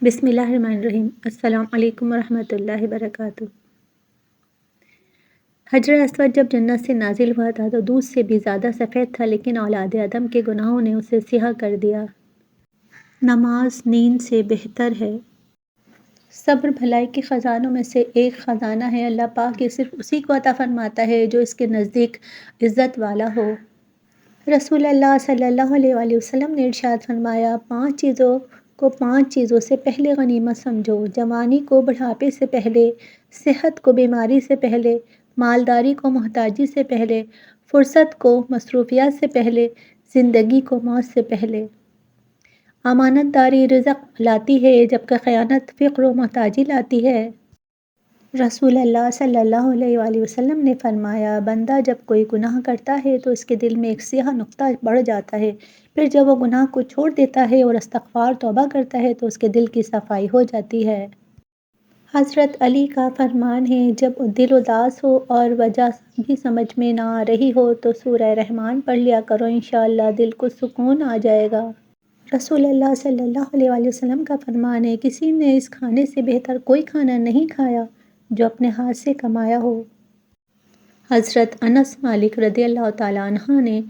بسم اللہ الرحمن الرحیم۔ السلام علیکم ورحمۃ اللہ وبرکاتہ۔ حجر اسود جب جنت سے نازل ہوا تھا تو دودھ سے بھی زیادہ سفید تھا، لیکن اولاد آدم کے گناہوں نے اسے سیاہ کر دیا۔ نماز نیند سے بہتر ہے۔ صبر بھلائی کے خزانوں میں سے ایک خزانہ ہے۔ اللہ پاک یہ صرف اسی کو عطا فرماتا ہے جو اس کے نزدیک عزت والا ہو۔ رسول اللہ صلی اللہ علیہ وآلہ وسلم نے ارشاد فرمایا، 5 چیزوں سے پہلے غنیمت سمجھو: جوانی کو بڑھاپے سے پہلے، صحت کو بیماری سے پہلے، مالداری کو محتاجی سے پہلے، فرصت کو مصروفیات سے پہلے، زندگی کو موت سے پہلے۔ امانت داری رزق لاتی ہے، جبکہ خیانت فقر و محتاجی لاتی ہے۔ رسول اللہ صلی اللہ علیہ وآلہ وسلم نے فرمایا، بندہ جب کوئی گناہ کرتا ہے تو اس کے دل میں ایک سیاہ نقطہ بڑھ جاتا ہے، پھر جب وہ گناہ کو چھوڑ دیتا ہے اور استغفار توبہ کرتا ہے تو اس کے دل کی صفائی ہو جاتی ہے۔ حضرت علی کا فرمان ہے، جب دل اداس ہو اور وجہ بھی سمجھ میں نہ آ رہی ہو تو سورہ رحمان پڑھ لیا کرو، انشاءاللہ دل کو سکون آ جائے گا۔ رسول اللہ صلی اللہ علیہ وآلہ وسلم کا فرمان ہے، کسی نے اس کھانے سے بہتر کوئی کھانا نہیں کھایا جو اپنے ہاتھ سے کمایا ہو۔ حضرت انس مالک رضی اللہ تعالیٰ عنہ نے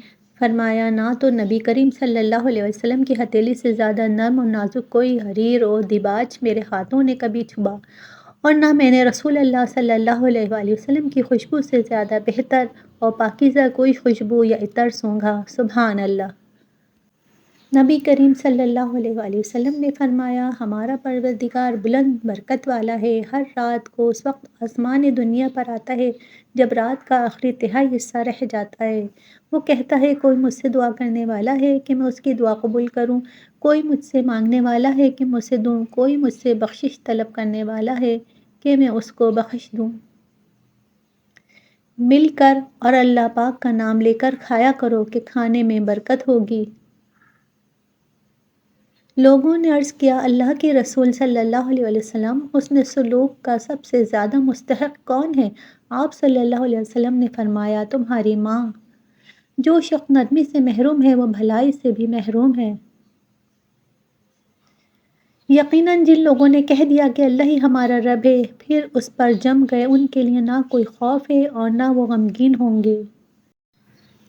فرمایا، نہ تو نبی کریم صلی اللہ علیہ وسلم کی ہتھیلی سے زیادہ نرم اور نازک کوئی حریر اور دیباج میرے ہاتھوں نے کبھی چھوا، اور نہ میں نے رسول اللہ صلی اللہ علیہ وآلہ وسلم کی خوشبو سے زیادہ بہتر اور پاکیزہ کوئی خوشبو یا عطر سونگھا۔ سبحان اللہ۔ نبی کریم صلی اللہ علیہ وآلہ وسلم نے فرمایا، ہمارا پروردگار بلند برکت والا ہے، ہر رات کو اس وقت آسمان دنیا پر آتا ہے جب رات کا آخری تہائی حصہ رہ جاتا ہے۔ وہ کہتا ہے، کوئی مجھ سے دعا کرنے والا ہے کہ میں اس کی دعا قبول کروں، کوئی مجھ سے مانگنے والا ہے کہ میں اسے دوں، کوئی مجھ سے بخشش طلب کرنے والا ہے کہ میں اس کو بخش دوں۔ مل کر اور اللہ پاک کا نام لے کر کھایا کرو کہ کھانے میں برکت ہوگی۔ لوگوں نے عرض کیا، اللہ کے رسول صلی اللہ علیہ وسلم، حسن سلوک کا سب سے زیادہ مستحق کون ہے؟ آپ صلی اللہ علیہ وسلم نے فرمایا، تمہاری ماں۔ جو شخص نرمی سے محروم ہے وہ بھلائی سے بھی محروم ہے۔ یقیناً جن لوگوں نے کہہ دیا کہ اللہ ہی ہمارا رب ہے، پھر اس پر جم گئے، ان کے لیے نہ کوئی خوف ہے اور نہ وہ غمگین ہوں گے۔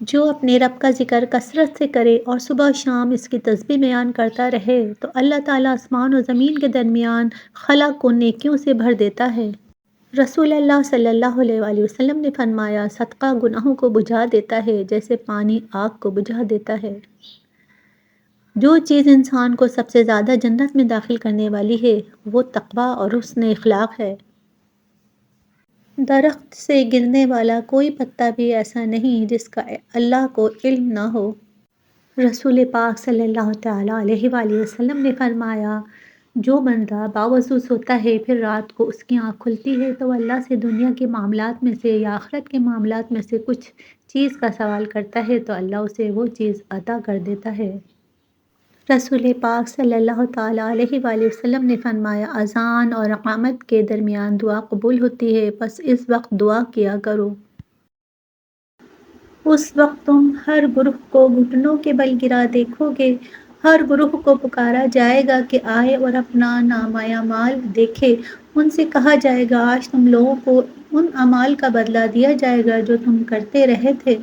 جو اپنے رب کا ذکر کثرت سے کرے اور صبح و شام اس کی تسبیح بیان کرتا رہے تو اللہ تعالیٰ آسمان و زمین کے درمیان خلا کو نیکیوں سے بھر دیتا ہے۔ رسول اللہ صلی اللہ علیہ وآلہ وسلم نے فرمایا، صدقہ گناہوں کو بجھا دیتا ہے جیسے پانی آگ کو بجھا دیتا ہے۔ جو چیز انسان کو سب سے زیادہ جنت میں داخل کرنے والی ہے وہ تقویٰ اور حسن اخلاق ہے۔ درخت سے گرنے والا کوئی پتا بھی ایسا نہیں جس کا اللہ کو علم نہ ہو۔ رسول پاک صلی اللہ تعالیٰ علیہ وآلہ وسلم نے فرمایا، جو بندہ باوضو سوتا ہے پھر رات کو اس کی آنکھ کھلتی ہے تو اللہ سے دنیا کے معاملات میں سے یا آخرت کے معاملات میں سے کچھ چیز کا سوال کرتا ہے تو اللہ اسے وہ چیز عطا کر دیتا ہے۔ رسول پاک صلی اللہ تعالیٰ علیہ وآلہ وسلم نے فرمایا، اذان اور اقامت کے درمیان دعا قبول ہوتی ہے، بس اس وقت دعا کیا کرو۔ اس وقت تم ہر گروہ کو گھٹنوں کے بل گرا دیکھو گے، ہر گروہ کو پکارا جائے گا کہ آئے اور اپنا نامہ اعمال دیکھے۔ ان سے کہا جائے گا، آج تم لوگوں کو ان اعمال کا بدلہ دیا جائے گا جو تم کرتے رہے تھے۔